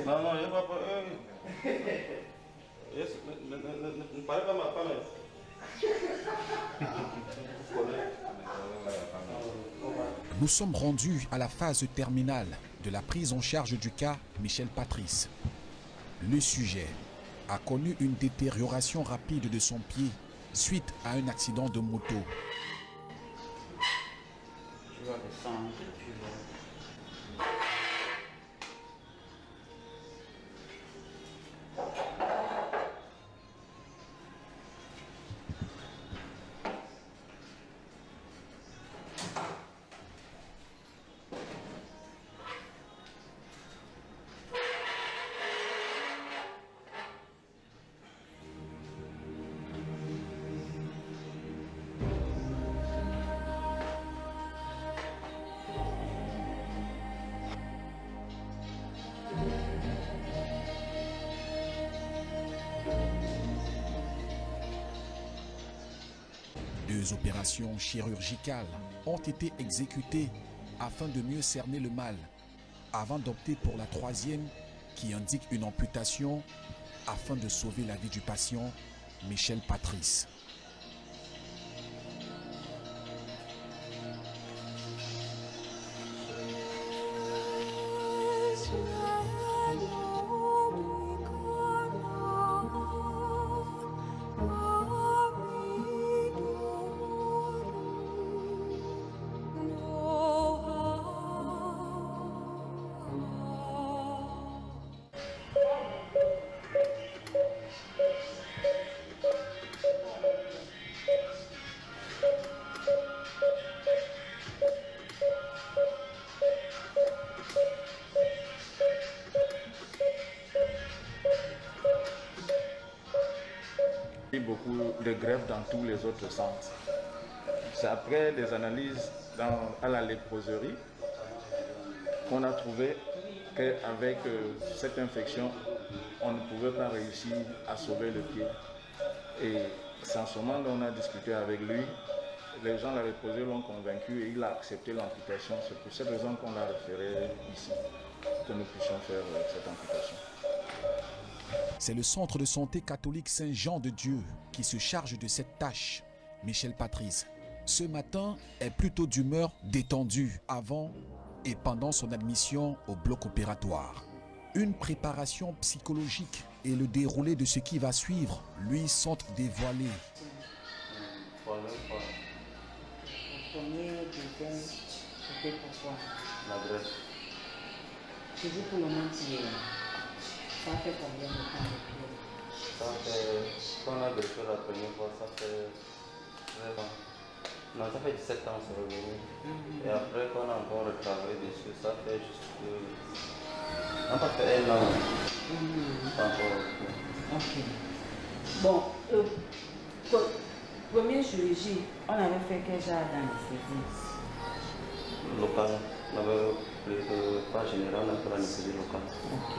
Non, non, il va pas. Ne parlez pas ma femme. Nous sommes rendus à la phase terminale de la prise en charge du cas Michel Patrice. Le sujet a connu une détérioration rapide de son pied suite à un accident de moto. Tu vas descendre, tu vas... Deux opérations chirurgicales ont été exécutées afin de mieux cerner le mal, avant d'opter pour la troisième qui indique une amputation afin de sauver la vie du patient Michel Patrice. Beaucoup de grèves dans tous les autres centres. C'est après des analyses à la léproserie qu'on a trouvé qu'avec cette infection, on ne pouvait pas réussir à sauver le pied. Et c'est en ce moment qu'on a discuté avec lui. Les gens de la léproserie l'ont convaincu et il a accepté l'amputation. C'est pour cette raison qu'on l'a référé ici, pour que nous puissions faire cette amputation. C'est le centre de santé catholique Saint-Jean-de-Dieu qui se charge de cette tâche. Michel Patrice, ce matin, est plutôt d'humeur détendue avant et pendant son admission au bloc opératoire. Une préparation psychologique et le déroulé de ce qui va suivre lui sont dévoilés. Le premier, deuxième, c'était pourquoi? La greffe. Toujours pour le même pied. Ça fait combien de temps le pied? Ça fait, quand on a greffé la première fois, ça fait 13 ans. Non, ça fait 17 ans, c'est revenu. Et après, quand on a encore retravaillé dessus, ça fait juste... on pas fait 1 an. Pas encore. Ok. Bon, première chirurgie, on avait fait quel genre d'anesthésie? Local. On avait pas général, on a fait l'anesthésie locale. Ok.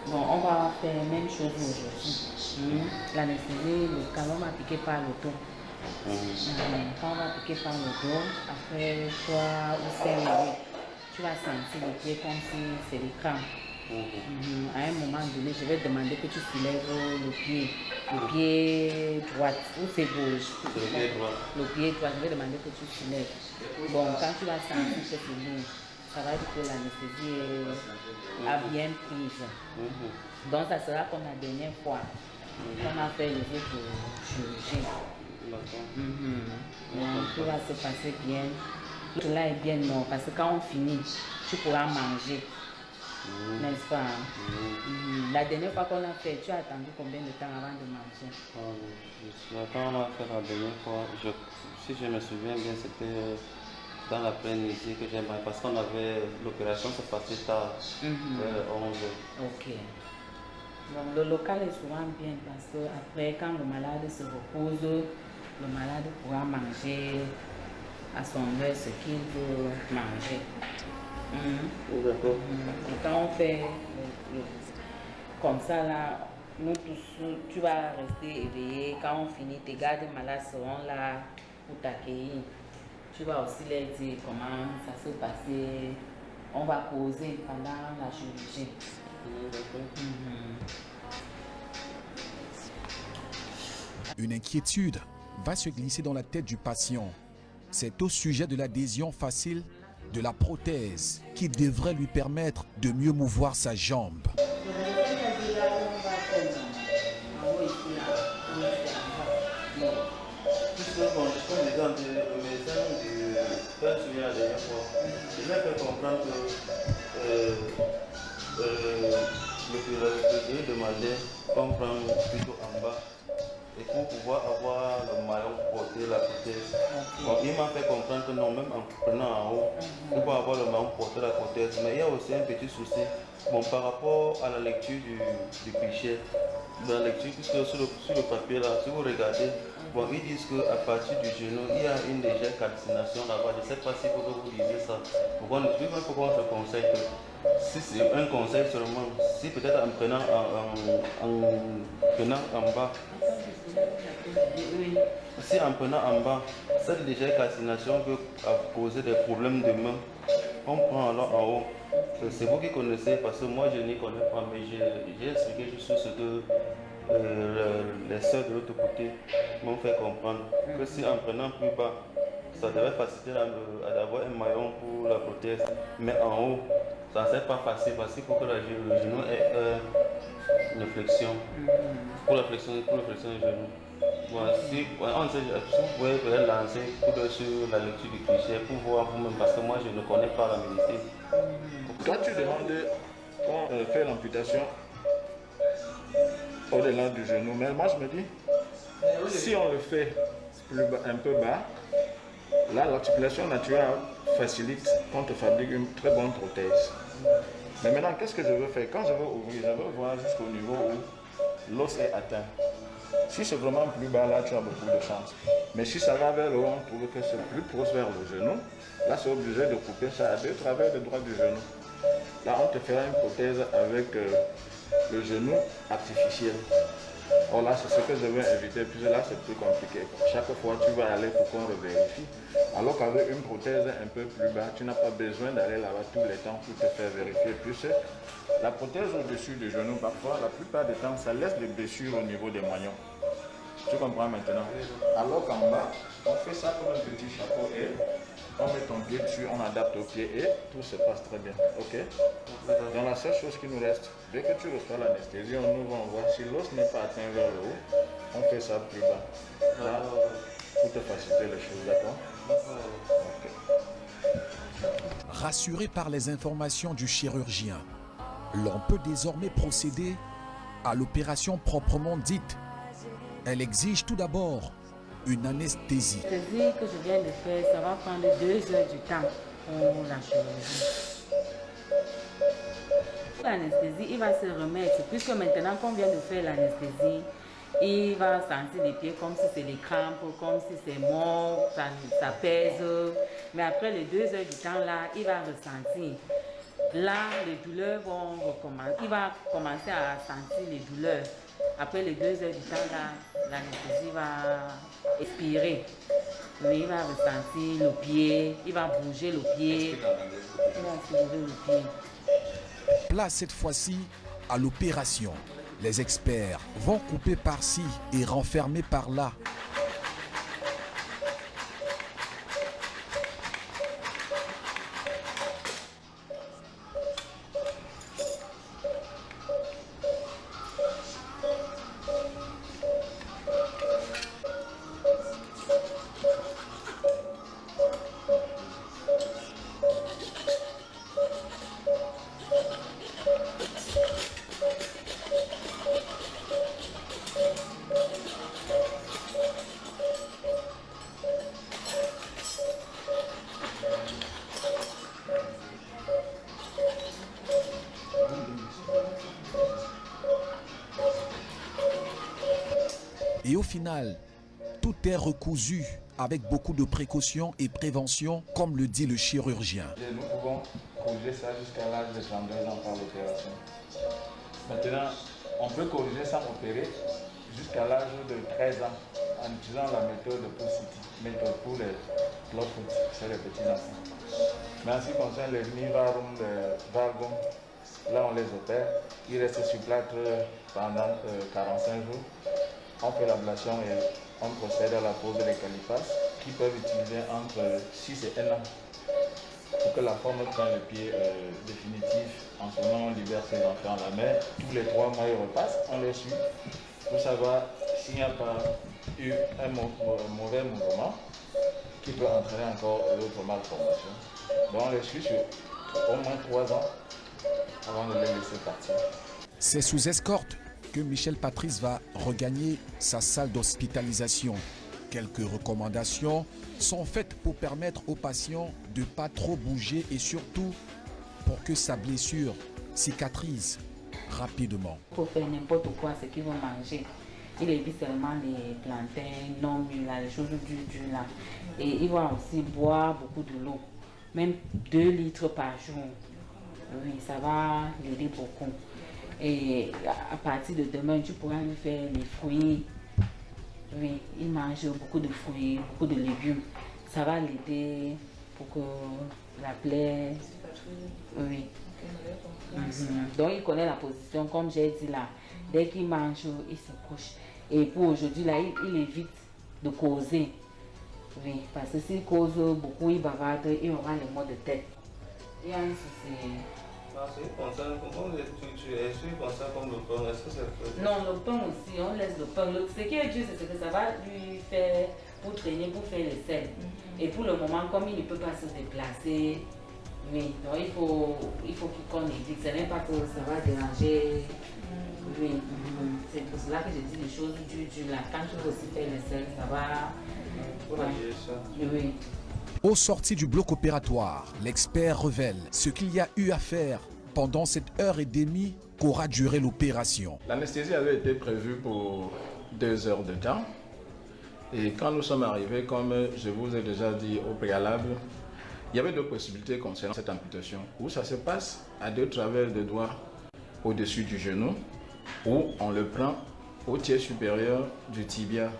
Bon, on va faire la même chose aujourd'hui. L'anesthésie locale, on va piquer par le dos. Quand on va piquer par le dos, après 3 ou 5 minutes, tu vas sentir le pied comme si c'est le crampes. À un moment donné, je vais demander que tu soulèves le pied droit ou c'est gauche. C'est le pied droit. Le pied droit, je vais demander que tu soulèves. Bon, quand tu vas sentir que c'est lourd, ça va dire que l'anesthésie a bien prise. Donc ça sera comme la dernière fois qu'on a fait les autres chirurgies. Donc tout va se passer bien. Tout là est bien non, parce que quand on finit, tu pourras manger. N'est-ce pas? La dernière fois qu'on a fait, tu as attendu combien de temps avant de manger? Quand on a fait la dernière fois, si je me souviens bien, c'était dans l'après-midi que j'ai mangé parce qu'on avait l'opération se passait tard, vers 11h. Ok. Donc le local est souvent bien parce que après, quand le malade se repose, le malade pourra manger à son heure ce qu'il veut manger. D'accord. Et quand on fait comme ça là, nous tous, tu vas rester éveillé. Quand on finit, tes gardes malades seront là pour t'accueillir. Tu vas aussi leur dire comment ça s'est passé on va causer pendant la chirurgie. Une inquiétude va se glisser dans la tête du patient. C'est au sujet de l'adhésion facile de la prothèse qui devrait lui permettre de mieux mouvoir sa jambe. Il m'a fait comprendre que le demandait qu'on prend plutôt en bas et pour pouvoir avoir le maillon porté la prothèse. Bon, il m'a fait comprendre que non, même en prenant en haut, on peut avoir le maillon porté la prothèse. Mais il y a aussi un petit souci. Bon, par rapport à la lecture du cliché, de la lecture, puisque sur le papier là, si vous regardez, bon, ils disent qu'à partir du genou, il y a une légère calcination là-bas. Je ne sais pas si vous lisez ça. Pourquoi on se conseille que si c'est un conseil seulement, si peut-être en prenant en bas, si en prenant en bas, cette légère calcination peut causer des problèmes de main, on prend alors en haut. C'est vous qui connaissez, parce que moi je n'y connais pas, mais j'ai expliqué juste ce que les soeurs de l'autre côté m'ont fait comprendre. Que si en prenant plus bas, ça devrait faciliter d'avoir un maillon pour la prothèse, mais en haut, ça ne sert pas facile parce qu'il faut que le genou ait une flexion. Pour la flexion du genou. Bon, si vous pouvez peut-être lancer sur la lecture du cliché pour voir vous-même, parce que moi je ne connais pas la médecine. Toi tu demandes qu'on fait l'amputation au-delà du genou, mais moi je me dis, si on le fait un peu bas, là l'articulation naturelle facilite qu'on te fabrique une très bonne prothèse. Mais maintenant, qu'est-ce que je veux faire? Quand je veux ouvrir, je veux voir jusqu'au niveau où l'os est atteint. Si c'est vraiment plus bas, là tu as beaucoup de chance. Mais si ça va vers le haut, on trouve que c'est plus proche vers le genou. Là, c'est obligé de couper ça à deux travers le droit du genou. Là, on te fera une prothèse avec le genou artificiel. Or là, c'est ce que je veux éviter, puis là, c'est plus compliqué. Chaque fois, tu vas aller pour qu'on revérifie. Alors qu'avec une prothèse un peu plus bas, tu n'as pas besoin d'aller là-bas tous les temps pour te faire vérifier. Puis la prothèse au-dessus du genou, parfois, la plupart du temps, ça laisse des blessures au niveau des moignons. Tu comprends maintenant? Alors qu'en bas, on fait ça comme un petit chapeau et on met ton pied dessus, on adapte au pied et tout se passe très bien. Ok? Donc la seule chose qui nous reste, dès que tu reçois l'anesthésie, on ouvre, on voit si l'os n'est pas atteint vers le haut, on fait ça plus bas. Là, pour te faciliter les choses, d'accord? Ok. Rassuré par les informations du chirurgien, l'on peut désormais procéder à l'opération proprement dite. Elle exige tout d'abord une anesthésie. L'anesthésie que je viens de faire, ça va prendre 2 heures du temps pour la chirurgie. L'anesthésie, il va se remettre, puisque maintenant qu'on vient de faire l'anesthésie, il va sentir les pieds comme si c'est les crampes, comme si c'est mort, ça pèse. Mais après les 2 heures du temps là, il va ressentir. Là, les douleurs vont recommencer. Il va commencer à sentir les douleurs. Après les 2 heures du temps là, l'anesthésie va expirer. Oui, il va ressentir le pied, il va bouger le pied. Il va soulever le pied. Place cette fois-ci à l'opération. Les experts vont couper par-ci et renfermer par-là. Et au final, tout est recousu avec beaucoup de précautions et prévention, comme le dit le chirurgien. Nous pouvons corriger ça jusqu'à l'âge de 32 ans par l'opération. Maintenant, on peut corriger sans opérer jusqu'à l'âge de 13 ans en utilisant la méthode pour les club foot, c'est les petits-enfants. Mais en ce qui concerne les Nivarum, les Vargum, là on les opère, ils restent sur plâtre pendant 45 jours. On fait l'ablation et on procède à la pose des calipas qui peuvent utiliser entre 6 et 1 an pour que la forme prenne le pied définitif. En ce moment, on libère ces enfants à la mer. Tous les 3 mois, ils repassent, on les suit pour savoir s'il n'y a pas eu un mauvais mouvement qui peut entraîner encore d'autres malformations. Donc on les suit sur au moins 3 ans avant de les laisser partir. C'est sous escorte que Michel Patrice va regagner sa salle d'hospitalisation. Quelques recommandations sont faites pour permettre aux patients de ne pas trop bouger et surtout pour que sa blessure cicatrise rapidement. Pour faire n'importe quoi, ce qu'ils vont manger. Il évite seulement les plantains, non mûrs, les choses dures là. Et il va aussi boire beaucoup de l'eau, même 2 litres par jour. Oui, ça va l'aider beaucoup. Et à partir de demain, tu pourras lui faire les fruits. Oui, il mange beaucoup de fruits, beaucoup de légumes. Ça va l'aider pour que la plaie... Oui. Donc il connaît la position, comme j'ai dit là. Dès qu'il mange, il se couche. Et pour aujourd'hui, là, il évite de causer. Oui, parce que s'il cause beaucoup, il bavarde, il aura les maux de tête. Il y a un souci. Est-ce qu'il concerne comme le pain? Est-ce que c'est... Non, le pain aussi, on laisse le pain. Ce qui est dur, c'est que ça va lui faire pour traîner, pour faire les selles. Et pour le moment, comme il ne peut pas se déplacer, oui, donc il faut qu'on évite. Ce n'est pas que ça va déranger. Oui, c'est pour cela que je dis les choses dures là. Quand tu veux aussi faire les selles, ça va. Oui. Au sorti du bloc opératoire, l'expert révèle ce qu'il y a eu à faire pendant cette heure et demie qu'aura duré l'opération. L'anesthésie avait été prévue pour 2 heures de temps. Et quand nous sommes arrivés, comme je vous ai déjà dit au préalable, il y avait 2 possibilités concernant cette amputation. Où ça se passe à 2 travers de doigts au-dessus du genou, où on le prend au tiers supérieur du tibia.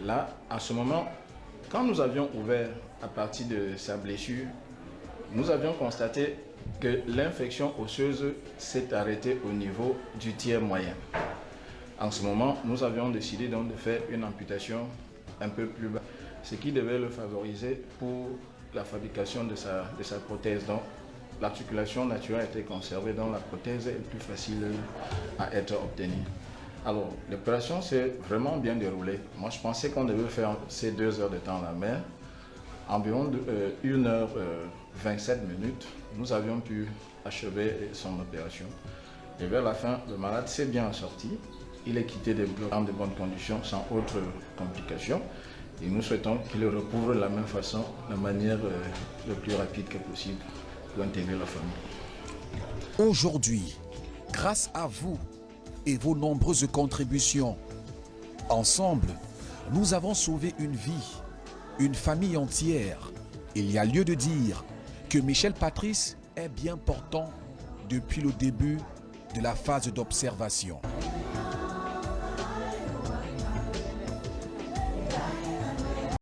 Là, à ce moment, quand nous avions ouvert à partir de sa blessure, nous avions constaté que l'infection osseuse s'est arrêtée au niveau du tiers moyen. En ce moment, nous avions décidé donc de faire une amputation un peu plus bas, ce qui devait le favoriser pour la fabrication de sa prothèse. Donc, l'articulation naturelle a été conservée, donc la prothèse est plus facile à être obtenue. Alors, l'opération s'est vraiment bien déroulée. Moi, je pensais qu'on devait faire ces 2 heures de temps à la mer. Environ 1h27, nous avions pu achever son opération. Et vers la fin, le malade s'est bien sorti. Il est quitté des blocs dans de bonnes conditions, sans autres complications. Et nous souhaitons qu'il recouvre de la même façon, de manière le plus rapide que possible pour intégrer la famille. Aujourd'hui, grâce à vous et vos nombreuses contributions, ensemble, nous avons sauvé une vie, une famille entière. Il y a lieu de dire que Michel Patrice est bien portant depuis le début de la phase d'observation.